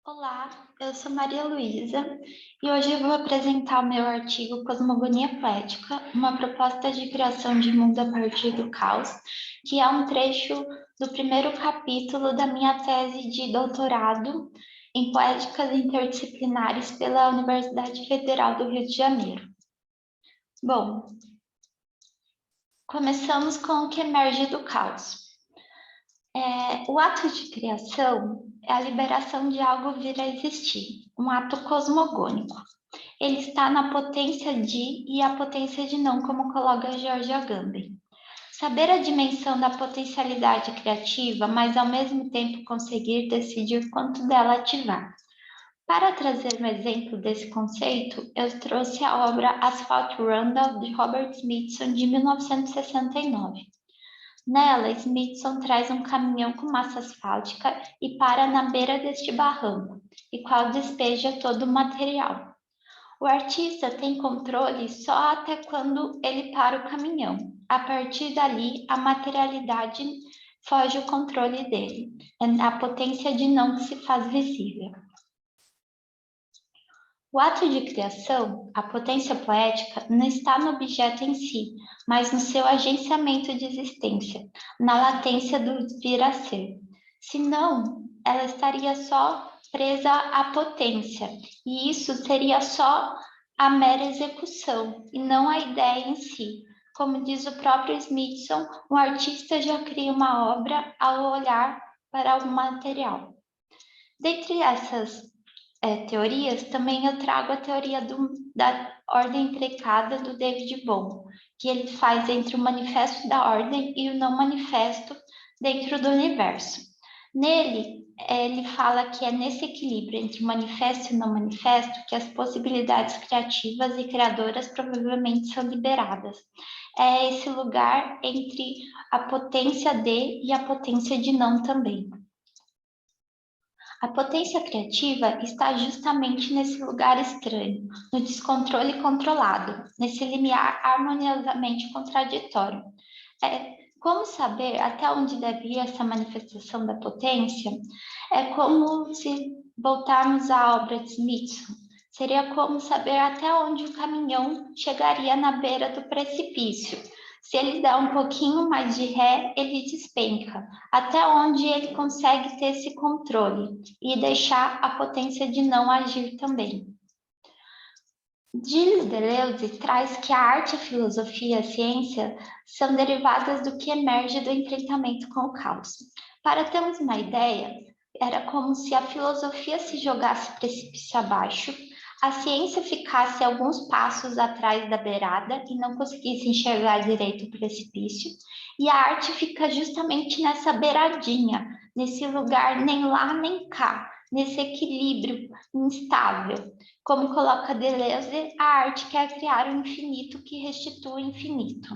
Olá, eu sou Maria Luísa e hoje eu vou apresentar o meu artigo Cosmogonia Poética, uma proposta de criação de mundo a partir do caos, que é um trecho do primeiro capítulo da minha tese de doutorado em Poéticas Interdisciplinares pela Universidade Federal do Rio de Janeiro. Bom, começamos com o que emerge do caos. O ato de criação é a liberação de algo vir a existir, um ato cosmogônico. Ele está na potência de e a potência de não, como coloca George Agamben. Saber a dimensão da potencialidade criativa, mas ao mesmo tempo conseguir decidir quanto dela ativar. Para trazer um exemplo desse conceito, eu trouxe a obra Asphalt Randall, de Robert Smithson, de 1969. Nela, Smithson traz um caminhão com massa asfáltica e para na beira deste barranco, e qual despeja todo o material. O artista tem controle só até quando ele para o caminhão. A partir dali, a materialidade foge o controle dele. É a potência de não que se faz visível. O ato de criação, a potência poética, não está no objeto em si, mas no seu agenciamento de existência, na latência do vir a ser. Senão, ela estaria só presa à potência, e isso seria só a mera execução, e não a ideia em si. Como diz o próprio Smithson, o artista já cria uma obra ao olhar para o material. Dentre essas teorias, também eu trago a teoria da ordem precada do David Bohm, que ele faz entre o manifesto da ordem e o não manifesto dentro do universo. Nele, ele fala que é nesse equilíbrio entre o manifesto e o não manifesto que as possibilidades criativas e criadoras provavelmente são liberadas. É esse lugar entre a potência de e a potência de não também. A potência criativa está justamente nesse lugar estranho, no descontrole controlado, nesse limiar harmoniosamente contraditório. Como saber até onde deve ir essa manifestação da potência? É como se voltarmos à obra de Smithson. Seria como saber até onde o caminhão chegaria na beira do precipício. Se ele dá um pouquinho mais de ré, ele despenca, até onde ele consegue ter esse controle e deixar a potência de não agir também. Gilles Deleuze traz que a arte, a filosofia e a ciência são derivadas do que emerge do enfrentamento com o caos. Para termos uma ideia, era como se a filosofia se jogasse precipício abaixo, a ciência ficasse alguns passos atrás da beirada e não conseguisse enxergar direito o precipício, e a arte fica justamente nessa beiradinha, nesse lugar nem lá nem cá, nesse equilíbrio instável. Como coloca Deleuze, a arte quer criar o infinito que restitui o infinito.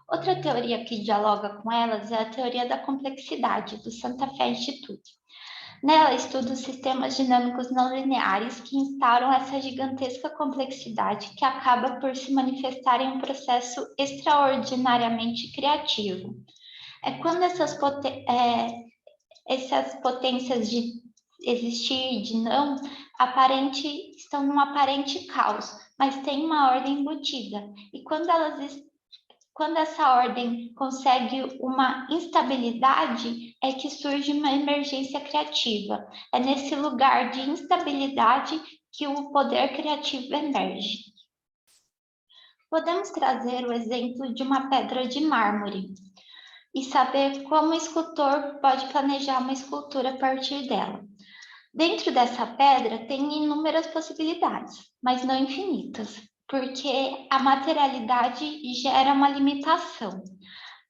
Outra teoria que dialoga com elas é a teoria da complexidade, do Santa Fe Institute. Nela, estuda os sistemas dinâmicos não lineares que instauram essa gigantesca complexidade que acaba por se manifestar em um processo extraordinariamente criativo. É quando essas potências de existir e de não estão num aparente caos, mas tem uma ordem embutida. E quando essa ordem consegue uma instabilidade, é que surge uma emergência criativa. É nesse lugar de instabilidade que o poder criativo emerge. Podemos trazer o exemplo de uma pedra de mármore e saber como o escultor pode planejar uma escultura a partir dela. Dentro dessa pedra tem inúmeras possibilidades, mas não infinitas, porque a materialidade gera uma limitação.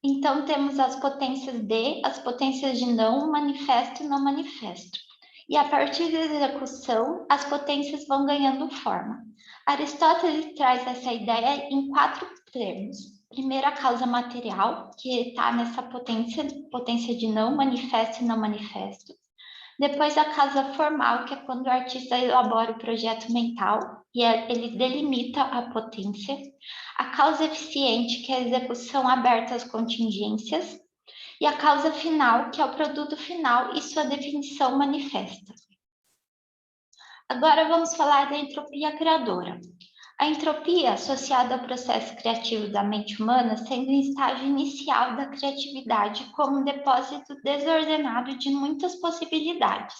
Então, temos as potências de, as potências de não, manifesto e não manifesto. E a partir da execução, as potências vão ganhando forma. Aristóteles traz essa ideia em 4 termos. Primeiro, a causa material, que está nessa potência de não, manifesto e não manifesto. Depois, a causa formal, que é quando o artista elabora o projeto mental e ele delimita a potência. A causa eficiente, que é a execução aberta às contingências. e a causa final, que é o produto final e sua definição manifesta. Agora vamos falar da entropia criadora. A entropia, associada ao processo criativo da mente humana, sendo um estágio inicial da criatividade como um depósito desordenado de muitas possibilidades.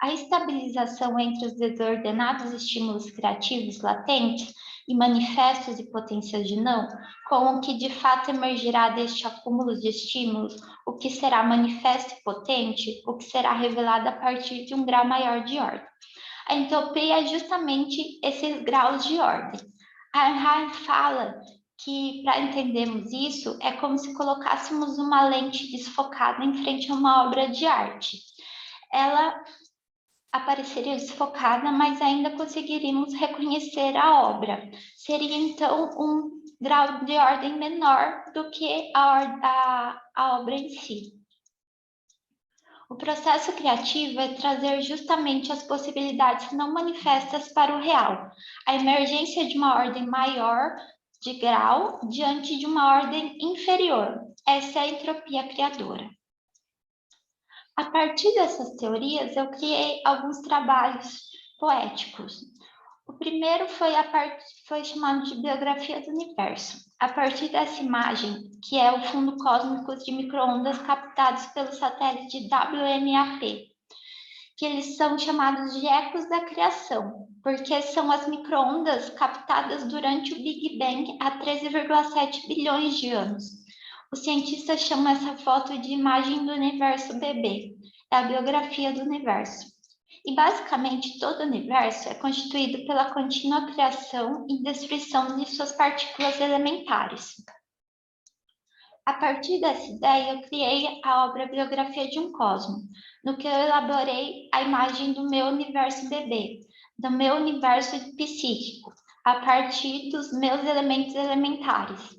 A estabilização entre os desordenados estímulos criativos latentes e manifestos e potências de não, com o que de fato emergirá deste acúmulo de estímulos, o que será manifesto e potente, o que será revelado a partir de um grau maior de ordem. A entropia é justamente esses graus de ordem. Einstein fala que, para entendermos isso, é como se colocássemos uma lente desfocada em frente a uma obra de arte. Ela apareceria desfocada, mas ainda conseguiríamos reconhecer a obra. Seria, então, um grau de ordem menor do que a obra em si. O processo criativo é trazer justamente as possibilidades não manifestas para o real, a emergência de uma ordem maior de grau diante de uma ordem inferior. Essa é a entropia criadora. A partir dessas teorias, eu criei alguns trabalhos poéticos. O primeiro foi chamado de Biografia do Universo. A partir dessa imagem, que é o fundo cósmico de micro-ondas captados pelo satélite WMAP, que eles são chamados de ecos da criação, porque são as micro-ondas captadas durante o Big Bang há 13,7 bilhões de anos. Os cientistas chamam essa foto de imagem do universo bebê, é a biografia do universo. E basicamente todo o universo é constituído pela contínua criação e destruição de suas partículas elementares. A partir dessa ideia, eu criei a obra Biografia de um Cosmo, no que eu elaborei a imagem do meu universo bebê, do meu universo psíquico, a partir dos meus elementos elementares,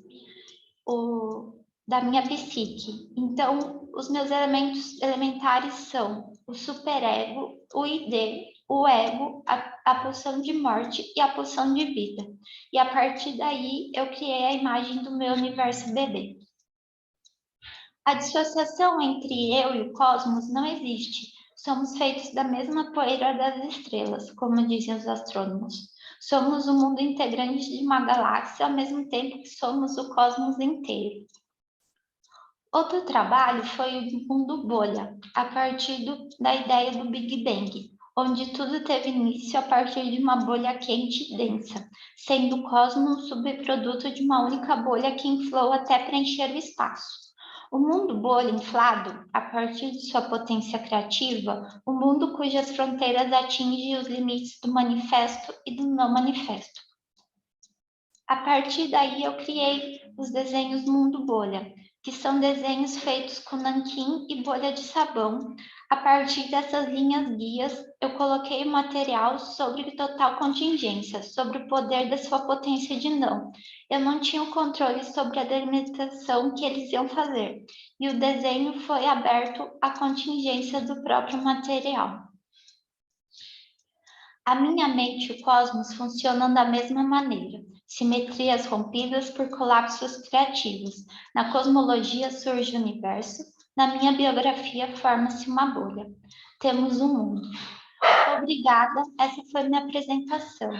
da minha psique. Então, os meus elementos elementares são o superego, o ID, o ego, a pulsão de morte e a pulsão de vida. E a partir daí, eu criei a imagem do meu universo bebê. A dissociação entre eu e o cosmos não existe. Somos feitos da mesma poeira das estrelas, como dizem os astrônomos. Somos o mundo integrante de uma galáxia, ao mesmo tempo que somos o cosmos inteiro. Outro trabalho foi o mundo bolha, a partir da ideia do Big Bang, onde tudo teve início a partir de uma bolha quente e densa, sendo o cosmos um subproduto de uma única bolha que inflou até preencher o espaço. O mundo bolha inflado, a partir de sua potência criativa, o mundo cujas fronteiras atingem os limites do manifesto e do não manifesto. A partir daí eu criei os desenhos Mundo Bolha, que são desenhos feitos com nanquim e bolha de sabão. A partir dessas linhas guias, eu coloquei o material sobre total contingência, sobre o poder da sua potência de não. Eu não tinha o controle sobre a delimitação que eles iam fazer, e o desenho foi aberto à contingência do próprio material. A minha mente e o cosmos funcionam da mesma maneira. Simetrias rompidas por colapsos criativos. Na cosmologia surge o universo, na minha biografia forma-se uma bolha. Temos um mundo. Obrigada, essa foi minha apresentação.